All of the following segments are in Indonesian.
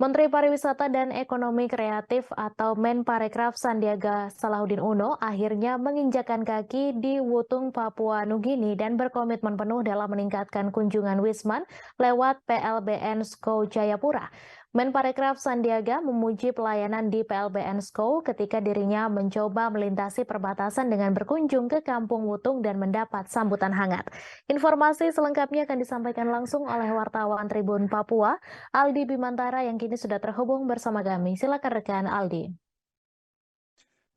Menteri Pariwisata dan Ekonomi Kreatif atau Menparekraf Sandiaga Salahuddin Uno akhirnya menginjakan kaki di Wutung, Papua Nugini dan berkomitmen penuh dalam meningkatkan kunjungan Wisman lewat PLBN SKO Jayapura. Menparekraf Sandiaga memuji pelayanan di PLBN SKO ketika dirinya mencoba melintasi perbatasan dengan berkunjung ke Kampung Wutung dan mendapat sambutan hangat. Informasi selengkapnya akan disampaikan langsung oleh wartawan Tribun Papua, Aldi Bimantara yang kini sudah terhubung bersama kami. Silakan rekan Aldi.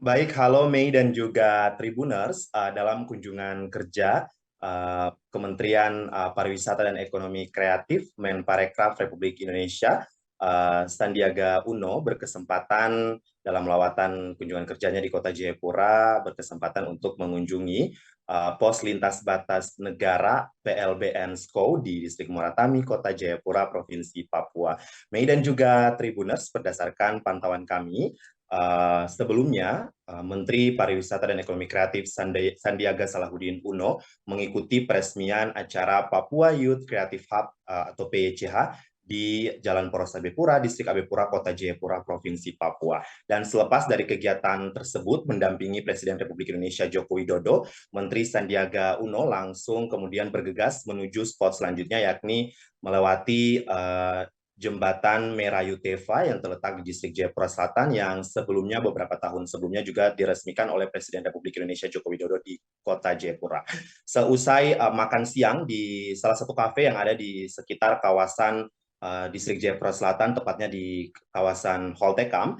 Baik, halo Mei dan juga Tribuners. Dalam kunjungan kerja Kementerian Pariwisata dan Ekonomi Kreatif Menparekraf Republik Indonesia, Sandiaga Uno berkesempatan dalam lawatan kunjungan kerjanya di Kota Jayapura berkesempatan untuk mengunjungi pos lintas batas negara PLBN SKO di Distrik Moratami, Kota Jayapura, Provinsi Papua. Mei dan juga Tribuners, berdasarkan pantauan kami, sebelumnya, Menteri Pariwisata dan Ekonomi Kreatif Sandiaga Salahuddin Uno mengikuti peresmian acara Papua Youth Creative Hub atau PYCH di Jalan Poros Abepura, Distrik Abepura, Kota Jayapura, Provinsi Papua. Dan selepas dari kegiatan tersebut mendampingi Presiden Republik Indonesia Joko Widodo, Menteri Sandiaga Uno langsung kemudian bergegas menuju spot selanjutnya, yakni melewati Jembatan Merah Yutefa yang terletak di Distrik Jayapura Selatan yang sebelumnya beberapa tahun sebelumnya juga diresmikan oleh Presiden Republik Indonesia Joko Widodo di Kota Jayapura. Seusai makan siang di salah satu kafe yang ada di sekitar kawasan Distrik Jayapura Selatan, tepatnya di kawasan Holtekam,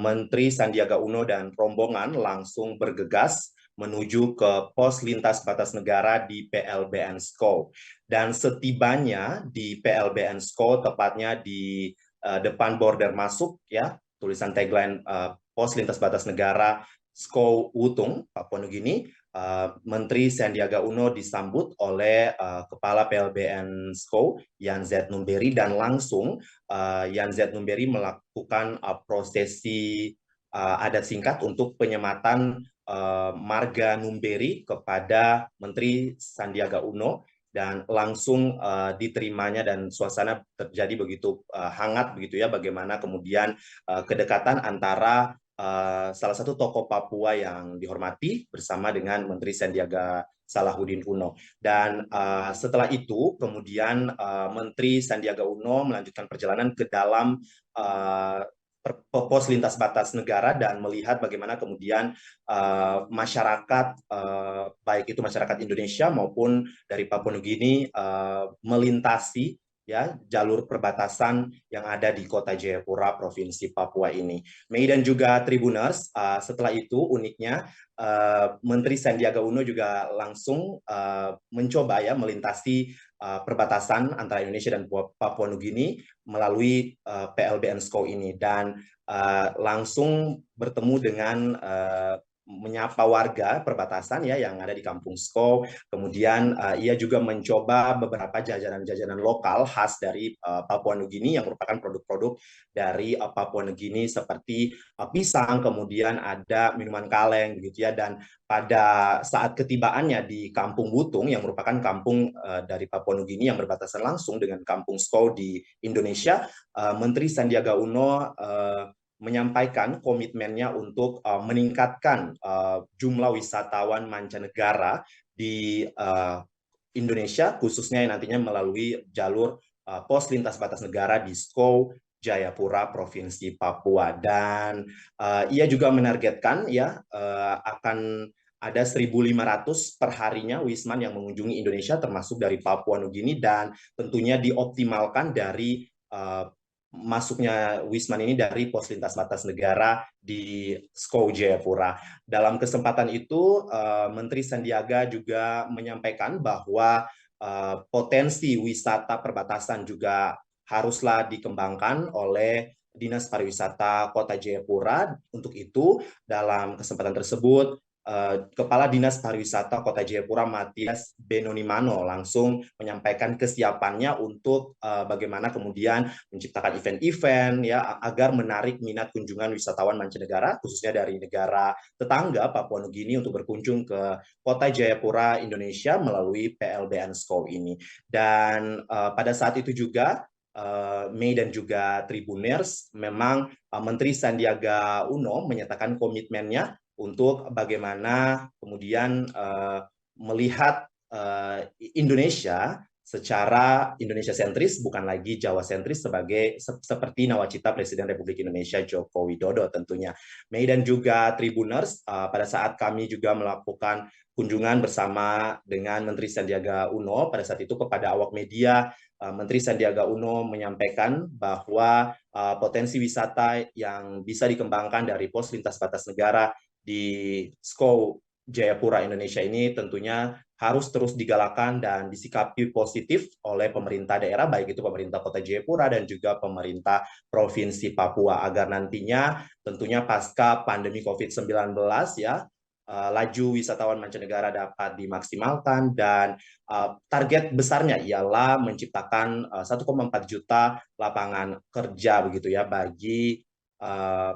Menteri Sandiaga Uno dan rombongan langsung bergegas menuju ke pos lintas batas negara di PLBN SKO. Dan setibanya di PLBN SKO, tepatnya di depan border masuk, ya, tulisan tagline pos lintas batas negara SKO Wutung, Papua Nugini, Menteri Sandiaga Uno disambut oleh Kepala PLBN SKO, Yan Z. Numberi, dan langsung Yan Z. Numberi melakukan prosesi adat singkat untuk penyematan Marga Numberi kepada Menteri Sandiaga Uno, dan langsung diterimanya dan suasana terjadi begitu hangat begitu ya, bagaimana kemudian kedekatan antara salah satu tokoh Papua yang dihormati bersama dengan Menteri Sandiaga Salahuddin Uno. Dan setelah itu kemudian Menteri Sandiaga Uno melanjutkan perjalanan ke dalam pos lintas batas negara dan melihat bagaimana kemudian masyarakat, baik itu masyarakat Indonesia maupun dari Papua Nugini, melintasi ya jalur perbatasan yang ada di Kota Jayapura, Provinsi Papua ini. Mei dan juga Tribuners, setelah itu uniknya Menteri Sandiaga Uno juga langsung mencoba ya melintasi perbatasan antara Indonesia dan Papua Nugini melalui PLBN SKO ini, dan langsung bertemu dengan menyapa warga perbatasan ya yang ada di Kampung SKO. Kemudian ia juga mencoba beberapa jajanan-jajanan lokal khas dari Papua Nugini yang merupakan produk-produk dari Papua Nugini seperti pisang, kemudian ada minuman kaleng begitu ya. Dan pada saat ketibaannya di Kampung Wutung yang merupakan kampung dari Papua Nugini yang berbatasan langsung dengan Kampung SKO di Indonesia, Menteri Sandiaga Uno menyampaikan komitmennya untuk meningkatkan jumlah wisatawan mancanegara di Indonesia, khususnya yang nantinya melalui jalur pos lintas batas negara di SKO Jayapura, Provinsi Papua. Dan ia juga menargetkan ya akan ada 1.500 perharinya Wisman yang mengunjungi Indonesia, termasuk dari Papua Nugini, dan tentunya dioptimalkan dari masuknya Wisman ini dari pos lintas batas negara di SKO Jayapura. Dalam kesempatan itu, Menteri Sandiaga juga menyampaikan bahwa potensi wisata perbatasan juga haruslah dikembangkan oleh Dinas Pariwisata Kota Jayapura. Untuk itu, dalam kesempatan tersebut, Kepala Dinas Pariwisata Kota Jayapura Matias Benonimano langsung menyampaikan kesiapannya untuk bagaimana kemudian menciptakan event-event ya agar menarik minat kunjungan wisatawan mancanegara, khususnya dari negara tetangga Papua Nugini, untuk berkunjung ke Kota Jayapura, Indonesia melalui PLBN SKO ini. Dan pada saat itu juga Mei dan juga Tribuners, memang Menteri Sandiaga Uno menyatakan komitmennya untuk bagaimana kemudian melihat Indonesia secara Indonesia sentris, bukan lagi Jawa sentris seperti nawacita Presiden Republik Indonesia Joko Widodo tentunya. Mei dan juga Tribuners, pada saat kami juga melakukan kunjungan bersama dengan Menteri Sandiaga Uno, pada saat itu kepada awak media, Menteri Sandiaga Uno menyampaikan bahwa potensi wisata yang bisa dikembangkan dari pos lintas batas negara di SKO Jayapura Indonesia ini tentunya harus terus digalakkan dan disikapi positif oleh pemerintah daerah, baik itu pemerintah Kota Jayapura dan juga pemerintah Provinsi Papua, agar nantinya tentunya pasca pandemi COVID-19 ya, laju wisatawan mancanegara dapat dimaksimalkan, dan target besarnya ialah menciptakan 1,4 juta lapangan kerja begitu ya bagi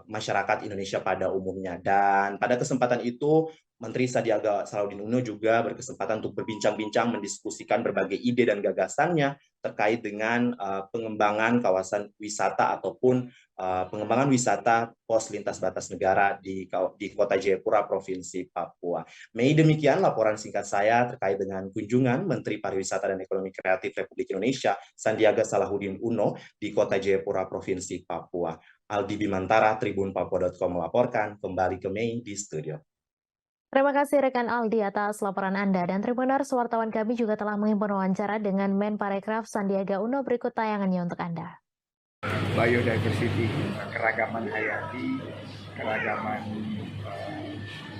masyarakat Indonesia pada umumnya. Dan pada kesempatan itu Menteri Sandiaga Salahuddin Uno juga berkesempatan untuk berbincang-bincang, mendiskusikan berbagai ide dan gagasannya terkait dengan pengembangan kawasan wisata ataupun pengembangan wisata pos lintas batas negara di Kota Jayapura, Provinsi Papua. Mei, demikian laporan singkat saya terkait dengan kunjungan Menteri Pariwisata dan Ekonomi Kreatif Republik Indonesia Sandiaga Salahuddin Uno di Kota Jayapura, Provinsi Papua. Aldi Bimantara, tribunpapua.com melaporkan. Kembali ke Mei di studio. Terima kasih rekan Aldi atas laporan Anda. Dan Tribuners, wartawan kami juga telah menghimpun wawancara dengan Menparekraf Sandiaga Uno. Berikut tayangannya untuk Anda. Biodiversity, keragaman hayati, keragaman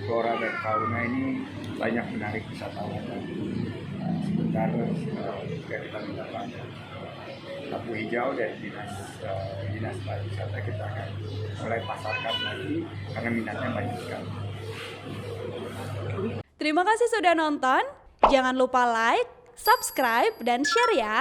flora dan fauna ini banyak menarik wisatawan. Sebentar juga kita mendapat lampu hijau dari dinas pariwisata, kita akan mulai pasarkan lagi karena minatnya banyak sekali. Terima kasih sudah nonton. Jangan lupa like, subscribe, dan share ya.